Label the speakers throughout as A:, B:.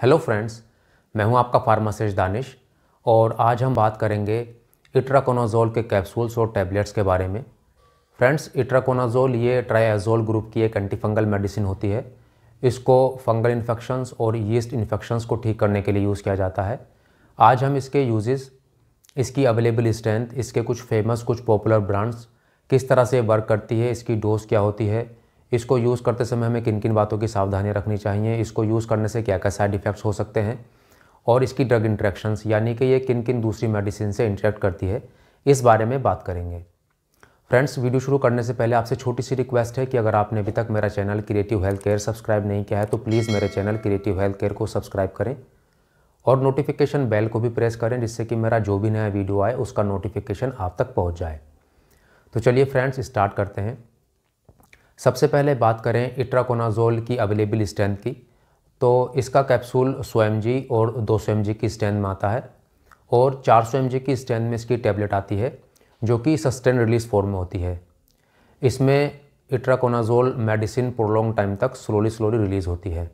A: Hello friends, मैं हूं आपका फार्मासिस्ट दानिश और आज हम बात करेंगे इट्राकोनाज़ोल के कैप्सूल्स और टैबलेट्स के बारे में। फ्रेंड्स, इट्राकोनाज़ोल ये ट्राइएज़ोल ग्रुप की एक एंटीफंगल मेडिसिन होती है। इसको फंगल इन्फेक्शंस और यीस्ट इन्फेक्शंस को ठीक करने के लिए यूज़ किया जाता है। आज हम इसके यूजेस, इसकी अवेलेबल स्ट्रेंथ, इसके कुछ फेमस कुछ पॉपुलर ब्रांड्स, किस तरह से वर्क करती है, इसकी डोज क्या होती है, इसको यूज़ करते समय हमें किन किन बातों की सावधानियां रखनी चाहिए, इसको यूज़ करने से क्या क्या साइड इफ़ेक्ट्स हो सकते हैं और इसकी ड्रग इंटरेक्शंस यानी कि ये किन किन दूसरी मेडिसिन से इंटरेक्ट करती है, इस बारे में बात करेंगे। फ्रेंड्स, वीडियो शुरू करने से पहले आपसे छोटी सी रिक्वेस्ट है कि अगर आपने अभी तक मेरा channel creative health care subscribe नहीं किया है तो प्लीज़ मेरे चैनल क्रिएटिव हेल्थ केयर को सब्सक्राइब करें और नोटिफिकेशन बेल को भी प्रेस करें, जिससे कि मेरा जो भी नया वीडियो आए उसका नोटिफिकेशन आप तक पहुंच जाए। तो चलिए फ्रेंड्स, स्टार्ट करते हैं। सबसे पहले बात करें इट्राकोनाज़ोल की अवेलेबल स्ट्रेंथ की, तो इसका कैप्सूल 100 mg और 200 mg की स्ट्रेंथ में आता है और 400 mg की स्ट्रेंथ में इसकी टैबलेट आती है जो कि सस्टेन रिलीज फॉर्म में होती है। इसमें इट्राकोनाज़ोल मेडिसिन प्रोलॉन्ग टाइम तक स्लोली रिलीज़ होती है।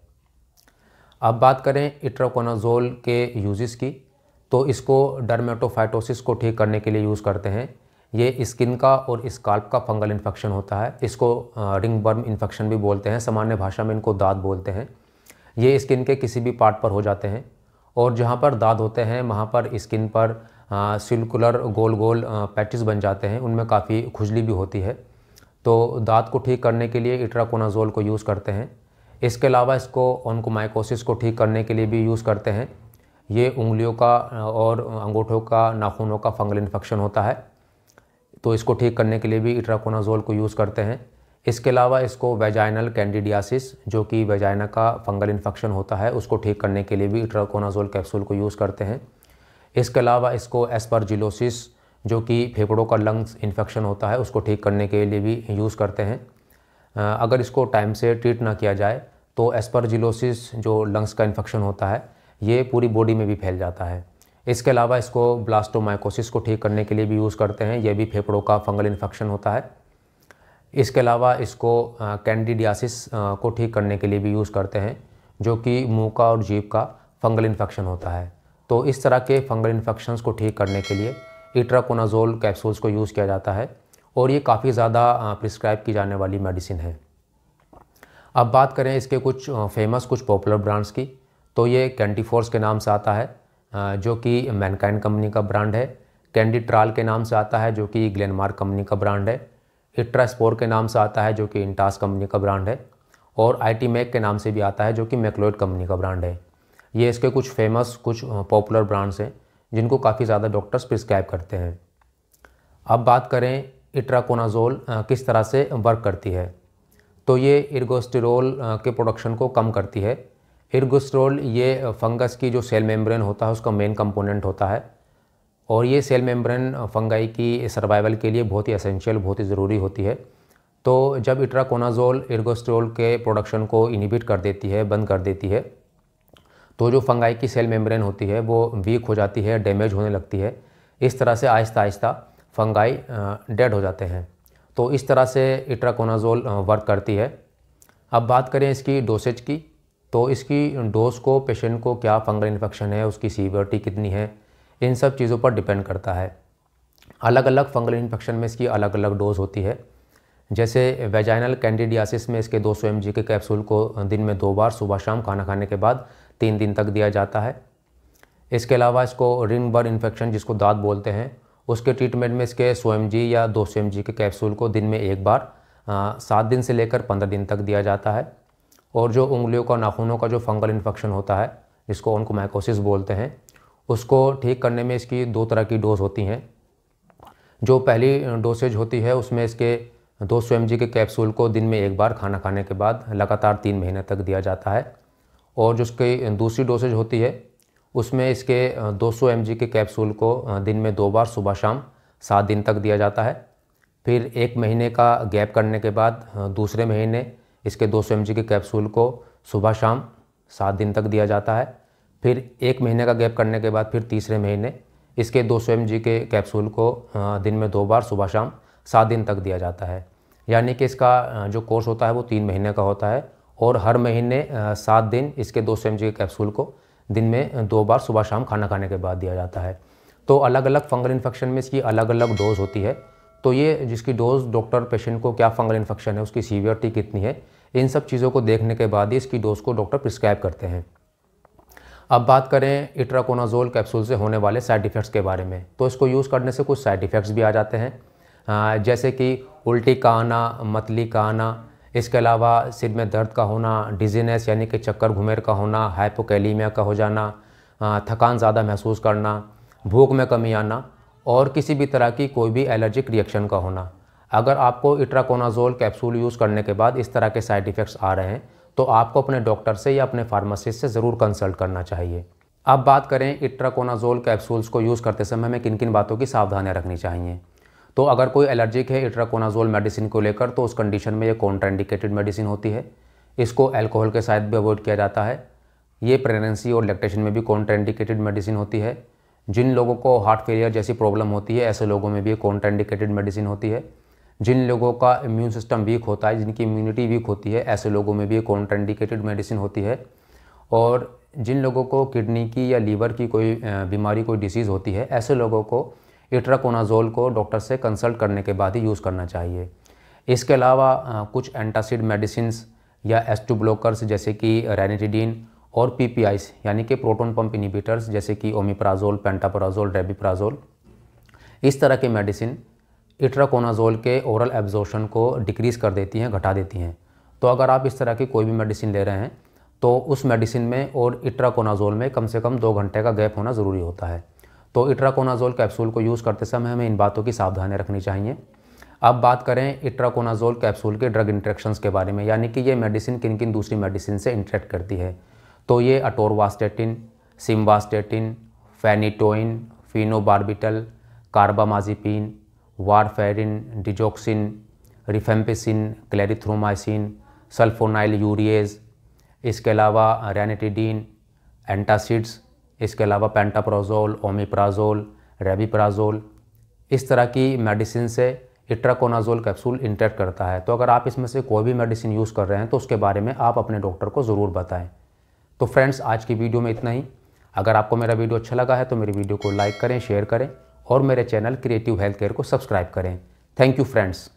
A: अब बात करें इट्राकोनाज़ोल के यूजेस की, तो इसको डर्मेटोफाइटोसिस को ठीक करने के लिए यूज़ करते हैं। ये स्किन का और स्काल्प का फंगल इन्फेक्शन होता है। इसको रिंग बर्म इन्फेक्शन भी बोलते हैं, सामान्य भाषा में इनको दाद बोलते हैं। ये स्किन के किसी भी पार्ट पर हो जाते हैं और जहाँ पर दाद होते हैं वहाँ पर स्किन पर सर्कुलर गोल गोल पैचेस बन जाते हैं, उनमें काफ़ी खुजली भी होती है। तो दाद को ठीक करने के लिए इट्राकोनाज़ोल को यूज़ करते हैं। इसके अलावा इसको ऑन्कोमाइकोसिस को ठीक करने के लिए भी यूज़ करते हैं। ये उंगलियों का और अंगूठों का, नाखूनों का फंगल इन्फेक्शन होता है, तो इसको ठीक करने के लिए भी इट्राकोनाज़ोल को यूज़ करते हैं। इसके अलावा इसको वेजाइनल कैंडिडियासिस, जो कि वेजाइना का फंगल इन्फेक्शन होता है, उसको ठीक करने के लिए भी इट्राकोनाज़ोल कैप्सूल को यूज़ करते हैं। इसके अलावा इसको एस्परजिलोसिस, जो कि फेफड़ों का लंग्स इन्फेक्शन होता है, उसको ठीक करने के लिए भी यूज़ करते हैं। अगर इसको टाइम से ट्रीट ना किया जाए तो एस्परजिलोसिस, जो लंग्स का इन्फेक्शन होता है, ये पूरी बॉडी में भी फैल जाता है। इसके अलावा इसको ब्लास्टोमाइकोसिस को ठीक करने के लिए भी यूज़ करते हैं, यह भी फेफड़ों का फंगल इन्फेक्शन होता है। इसके अलावा इसको कैंडिडियासिस को ठीक करने के लिए भी यूज़ करते हैं, जो कि मुंह का और जीभ का फंगल इन्फेक्शन होता है। तो इस तरह के फंगल इन्फेक्शंस को ठीक करने के लिए इट्राकोनाज़ोल कैप्सूल्स को यूज़ किया जाता है और ये काफ़ी ज़्यादा प्रिस्क्राइब की जाने वाली मेडिसिन है। अब बात करें इसके कुछ फेमस कुछ पॉपुलर ब्रांड्स की, तो ये कैंडीफोर्स के नाम से आता है, जो कि मैनकाइंड कंपनी का ब्रांड है। कैंडिट्राल के नाम से आता है, जो कि ग्लेनमार्क कंपनी का ब्रांड है। इट्रास्पोर के नाम से आता है, जो कि इंटास कंपनी का ब्रांड है। और आईटीमैक के नाम से भी आता है, जो कि मैक्लोइड कंपनी का ब्रांड है। ये इसके कुछ फेमस कुछ पॉपुलर ब्रांड्स हैं जिनको काफ़ी ज़्यादा डॉक्टर्स प्रिस्क्राइब करते हैं। अब बात करें इट्राकोनाज़ोल किस तरह से वर्क करती है, तो ये इर्गोस्टेरोल के प्रोडक्शन को कम करती है। इर्गोस्टेरोल ये फंगस की जो सेल मेम्ब्रेन होता है उसका मेन कंपोनेंट होता है और ये सेल मेम्ब्रेन फंगाई की सर्वाइवल के लिए बहुत ही एसेंशियल, बहुत ही ज़रूरी होती है। तो जब इट्राकोनाज़ोल इर्गोस्टेरोल के प्रोडक्शन को इनहिबिट कर देती है, बंद कर देती है, तो जो फंगाई की सेल मेम्ब्रेन होती है वो वीक हो जाती है, डैमेज होने लगती है। इस तरह से आहिस्ता आहिस्ता फंगाई डेड हो जाते हैं। तो इस तरह से इट्राकोनाज़ोल वर्क करती है। अब बात करें इसकी डोसेज की, तो इसकी डोज को पेशेंट को क्या फंगल इन्फेक्शन है, उसकी सीवियरिटी कितनी है, इन सब चीज़ों पर डिपेंड करता है। अलग अलग फंगल इन्फेक्शन में इसकी अलग अलग डोज होती है। जैसे वेजाइनल कैंडिडियासिस में इसके 200 mg के कैप्सूल को दिन में 2 बार सुबह शाम खाना खाने के बाद 3 दिन तक दिया जाता है। इसके अलावा इसको रिंग बर्न इन्फेक्शन, जिसको दाद बोलते हैं, उसके ट्रीटमेंट में इसके 100 mg या 200 mg के कैप्सूल को दिन में 1 बार 7 दिन से लेकर 15 दिन तक दिया जाता है। और जो उंगलियों का, नाखूनों का जो फंगल इन्फेक्शन होता है, जिसको ऑन्कोमाइकोसिस बोलते हैं, उसको ठीक करने में इसकी 2 तरह की डोज होती हैं। जो पहली डोसेज होती है उसमें इसके 200 mg के कैप्सूल को दिन में 1 बार खाना खाने के बाद लगातार 3 महीने तक दिया जाता है। और जो उसकी दूसरी डोसेज होती है उसमें इसके 200 mg के कैप्सूल को दिन में 2 बार सुबह शाम 7 दिन तक दिया जाता है। फिर 1 महीने का गैप करने के बाद दूसरे महीने इसके 200 mg के कैप्सूल को सुबह शाम 7 दिन तक दिया जाता है। फिर 1 महीने का गैप करने के बाद फिर तीसरे महीने इसके 200 mg के कैप्सूल को दिन में 2 बार सुबह शाम 7 दिन तक दिया जाता है। यानी कि इसका जो कोर्स होता है वो 3 महीने का होता है और हर महीने 7 दिन इसके 200 mg के कैप्सूल को दिन में 2 बार सुबह शाम खाना खाने के बाद दिया जाता है। तो अलग अलग फंगल इन्फेक्शन में इसकी अलग अलग डोज होती है। तो ये जिसकी डोज डॉक्टर पेशेंट को क्या फंगल इन्फेक्शन है, उसकी सीवियरिटी कितनी है, इन सब चीज़ों को देखने के बाद ही इसकी डोज को डॉक्टर प्रिस्क्राइब करते हैं। अब बात करें इट्राकोनाज़ोल कैप्सूल से होने वाले साइड इफ़ेक्ट्स के बारे में, तो इसको यूज़ करने से कुछ साइड इफ़ेक्ट्स भी आ जाते हैं, जैसे कि उल्टी का आना, मतली का आना, इसके अलावा सिर में दर्द का होना, डिजीनेस यानी कि चक्कर घुमेर का होना, हाइपोकैलीमिया का हो जाना, थकान ज़्यादा महसूस करना, भूख में कमी आना और किसी भी तरह की कोई भी एलर्जिक रिएक्शन का होना। अगर आपको इट्राकोनाज़ोल कैप्सूल यूज़ करने के बाद इस तरह के साइड इफ़ेक्ट्स आ रहे हैं तो आपको अपने डॉक्टर से या अपने फार्मासिस्ट से ज़रूर कंसल्ट करना चाहिए। अब बात करें इट्राकोनाज़ोल कैप्सूल्स को यूज़ करते समय हमें किन किन बातों की सावधानियाँ रखनी चाहिए। तो अगर कोई एलर्जिक है इट्राकोनाज़ोल मेडिसिन को लेकर तो उस कंडीशन में ये कॉन्ट्राइंडिकेटेड मेडिसिन होती है। इसको अल्कोहल के साथ भी अवॉइड किया जाता है। ये प्रेगनेंसी और लैक्टेशन में भी कॉन्ट्राइंडिकेटेड मेडिसिन होती है। जिन लोगों को हार्ट फेलियर जैसी प्रॉब्लम होती है ऐसे लोगों में भी कॉन्ट्राइंडिकेटेड मेडिसिन होती है। जिन लोगों का इम्यून सिस्टम वीक होता है, जिनकी इम्यूनिटी वीक होती है, ऐसे लोगों में भी कॉन्ट्राइंडिकेटेड मेडिसिन होती है। और जिन लोगों को किडनी की या लीवर की कोई बीमारी, कोई डिसीज़ होती है, ऐसे लोगों को इट्राकोनाज़ोल को डॉक्टर से कंसल्ट करने के बाद ही यूज़ करना चाहिए। इसके अलावा कुछ एंटासिड मेडिसिन्स या H2 ब्लॉकर्स जैसे कि रैनिटिडीन और PPIs यानी कि प्रोटॉन पंप इनहिबिटर्स जैसे कि ओमिप्राज़ोल, पेंटाप्राज़ोल, रेबिप्राज़ोल, इस तरह के मेडिसिन इट्राकोनाज़ोल के ओरल एब्जॉर्प्शन को डिक्रीज़ कर देती हैं, घटा देती हैं। तो अगर आप इस तरह की कोई भी मेडिसिन ले रहे हैं तो उस मेडिसिन में और इट्राकोनाज़ोल में कम से कम 2 घंटे का गैप होना ज़रूरी होता है। तो इट्राकोनाज़ोल कैप्सूल को यूज़ करते समय हमें इन बातों की सावधानी रखनी चाहिए। अब बात करें इट्राकोनाज़ोल कैप्सूल के ड्रग इंटरेक्शंस के बारे में, यानी कि ये मेडिसिन किन किन दूसरी मेडिसिन से इंटरेक्ट करती है। तो ये atorvastatin, simvastatin, phenytoin, phenobarbital, carbamazepine, warfarin, digoxin, rifampicin, clarithromycin, sulfonylureas, इसके अलावा रैनिटिडीन, एंटासिड्स, इसके अलावा पेंटाप्राज़ोल, ओमिप्राज़ोल, रेबिप्राज़ोल, इस तरह की मेडिसिन से इट्राकोनाज़ोल कैप्सूल इंटरेक्ट करता है। तो अगर आप इसमें से कोई भी मेडिसिन यूज़ कर रहे हैं तो उसके बारे में आप अपने डॉक्टर को ज़रूर बताएं। तो फ्रेंड्स, आज की वीडियो में इतना ही। अगर आपको मेरा वीडियो अच्छा लगा है तो मेरी वीडियो को लाइक करें, शेयर करें और मेरे चैनल क्रिएटिव हेल्थ केयर को सब्सक्राइब करें। Thank you friends.